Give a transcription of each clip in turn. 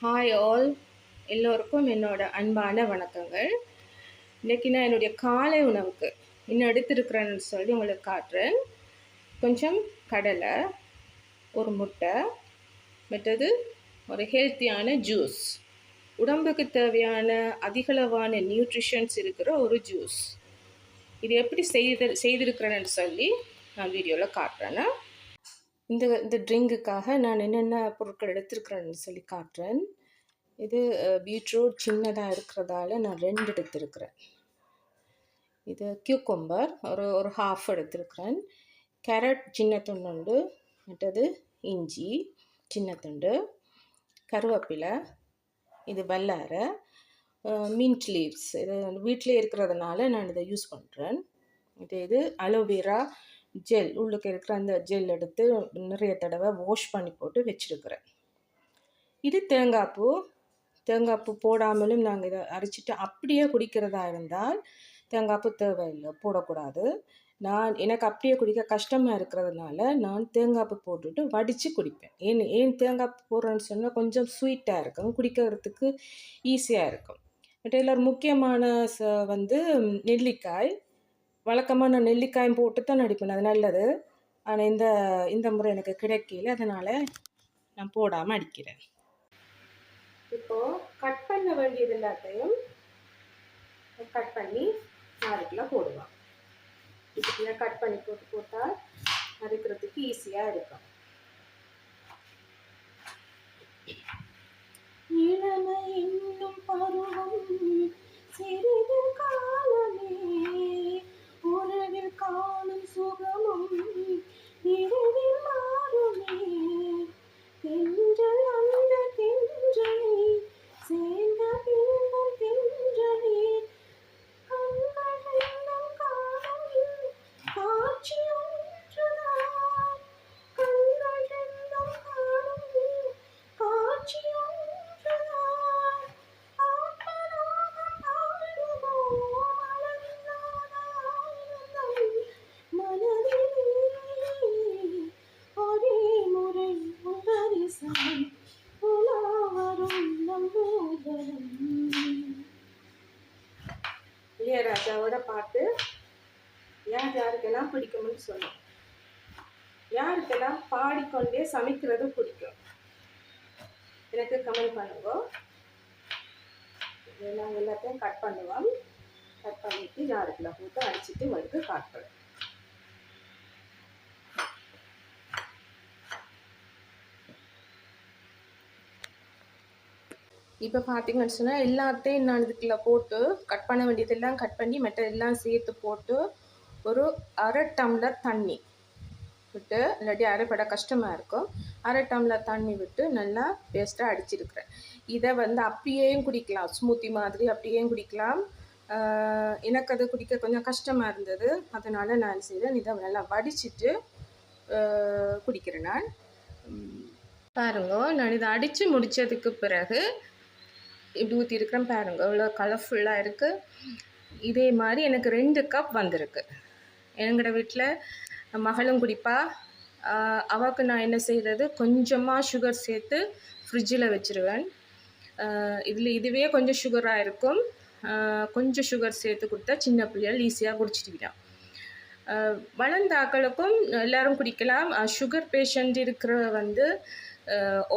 Hi all, எல்லோருக்கும் என்னோட அன்பான வணக்கங்கள். இன்றைக்கி நான் என்னுடைய காலை உணவுக்கு இன்னும் எடுத்திருக்கிறேன்னு சொல்லி உங்களுக்கு காட்டுறேன். கொஞ்சம் கடலை, ஒரு முட்டை, மற்றது ஒரு ஹெல்த்தியான ஜூஸ், உடம்புக்கு தேவையான அதிகளவான நியூட்ரிஷன்ஸ் இருக்கிற ஒரு ஜூஸ். இது எப்படி செய்திருக்கிறேன்னு சொல்லி நான் வீடியோவில் காட்டுறேன்னா, இந்த ட்ரிங்குக்காக நான் என்னென்ன பொருட்கள் எடுத்திருக்கிறேன்னு சொல்லி காட்டுறேன். இது பீட்ரூட் சின்னதாக இருக்கிறதால நான் 2 எடுத்திருக்கிறேன். இது கியூக்கம்பர் ஒரு ஹாஃப் எடுத்திருக்கிறேன். கேரட் சின்ன துண்டு, மற்றது இஞ்சி சின்ன துண்டு, கருவேப்பிலை, இது வல்லாரை, மின்ட் லீவ்ஸ். இது வீட்டிலே இருக்கிறதுனால நான் இதை யூஸ் பண்ணுறேன். இது அலோவேரா ஜெல், உள்ளுக்கு இருக்கிற அந்த ஜெல் எடுத்து நிறைய தடவை வாஷ் பண்ணி போட்டு வச்சுருக்கிறேன். இது தேங்காய் பூ போடாமலும் நாங்கள் இதை அரைச்சிட்டு அப்படியே குடிக்கிறதா இருந்தால் தேங்காய் பூ தேவையில்லை, போடக்கூடாது. எனக்கு அப்படியே குடிக்க கஷ்டமாக இருக்கிறதுனால நான் தேங்காய் பூ போட்டுட்டு வடித்து குடிப்பேன். ஏன் தேங்காய் பூ போடுறேன்னு சொன்னால் கொஞ்சம் ஸ்வீட்டாக இருக்கும், குடிக்கிறதுக்கு ஈஸியாக இருக்கும். மற்ற முக்கியமான நெல்லிக்காய். வழக்கமாக நான் நெல்லிக்காயும் போட்டு தான் நடிப்பேன், அது நல்லது. ஆனால் இந்த முறை எனக்கு கிடைக்கல, அதனால் நான் போடாமல் அடிக்கிறேன். இப்போது கட் பண்ண வேண்டியது எல்லாத்தையும் கட் பண்ணி நாளைக்குள்ள போடுவோம். இதுக்குள்ள கட் பண்ணி போட்டால் அரைக்கிறதுக்கு ஈஸியாக இருக்கும். இளமை இன்னும் பருவம் சிறிது காலமே, உறவில் காணும் சுகமும் இரவில் மாறுமே, தென்றல் அந்த தென்றலை சேர்ந்த பின்பம் தென்றலே, கண்கள் எல்லாம் காணும் காட்சி ஒன்றுதான், கண்கள் எல்லாம் காணும் காட்சி ஒன்றுதான், ஆத்மநாதம் பாடுவோம் அளவில்லாத ஆனந்தம் மனதிலே, ஒரே முறை உதரிசனம் உலாவரும் நம்பூதலம். இளையராஜாவோட பாட்டு யாருக்கெல்லாம் பிடிக்கும்னு சொல்லும். யாருக்கெல்லாம் பாடிக்கொண்டே சமைக்கிறது பிடிக்கும் எனக்கு கமெண்ட் பண்ணுங்க. நாங்கள் எல்லாத்தையும் கட் பண்ணுவோம். கட் பண்ணிட்டு யாருக்கெல்லாம் போட்டு அடிச்சுட்டு வந்து காட்டுறேன். இப்போ பார்த்தீங்கன்னு சொன்னால் எல்லாத்தையும் நான் இதுக்குள்ளே போட்டு கட் பண்ண வேண்டியதெல்லாம் கட் பண்ணி மற்றதெல்லாம் சேர்த்து போட்டு ஒரு 1/2 டம்ளர் தண்ணி விட்டு, இல்லாட்டி அரைப்பட கஷ்டமாக இருக்கும், 1/2 டம்ளர் தண்ணி விட்டு நல்லா பேஸ்ட்டாக அடிச்சிருக்கிறேன். இதை அப்படியேயும் குடிக்கலாம், ஸ்மூத்தி மாதிரி அப்படியேயும் குடிக்கலாம். எனக்கு அது குடிக்க கொஞ்சம் கஷ்டமாக இருந்தது, அதனால் நான் செய்கிறேன். இதை நல்லா வடிச்சிட்டு குடிக்கிறேன். நான் பாருங்க, நான் இதை அடித்து முடித்ததுக்கு பிறகு இப்படி ஊற்றிருக்கிறேன். பாருங்க இவ்வளோ கலர்ஃபுல்லாக இருக்குது. இதே மாதிரி எனக்கு 2 கப் வந்திருக்கு. எங்களோட வீட்டில் மகளும் குடிப்பா. அவளுக்கு நான் என்ன செய்கிறது, கொஞ்சமாக சுகர் சேர்த்து ஃப்ரிட்ஜில் வச்சுருவேன். இதுவே கொஞ்சம் சுகராக இருக்கும். கொஞ்சம் சுகர் சேர்த்து கொடுத்தா சின்ன பிள்ளைகள் ஈஸியாக குடிச்சிட்டுவிடும். வளர்ந்த ஆக்களுக்கும் எல்லோரும் குடிக்கலாம். சுகர் பேஷண்ட் இருக்கிற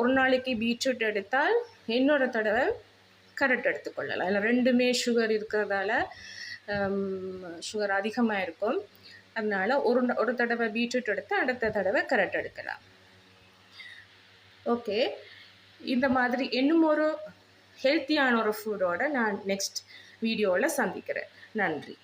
ஒரு நாளைக்கு பீட்ரூட் எடுத்தால் இன்னொரு தடவை கேரட் எடுத்துக்கொள்ளலாம். அதில் 2மே சுகர் இருக்கிறதால சுகர் அதிகமாக இருக்கும். அதனால் ஒரு தடவை பீட்ரூட் எடுத்து அடுத்த தடவை கேரட் எடுக்கலாம். ஓகே, இந்த மாதிரி இன்னும் ஒரு ஹெல்த்தியான ஒரு ஃபுட்டோட நான் நெக்ஸ்ட் வீடியோவில் சந்திக்கிறேன். நன்றி.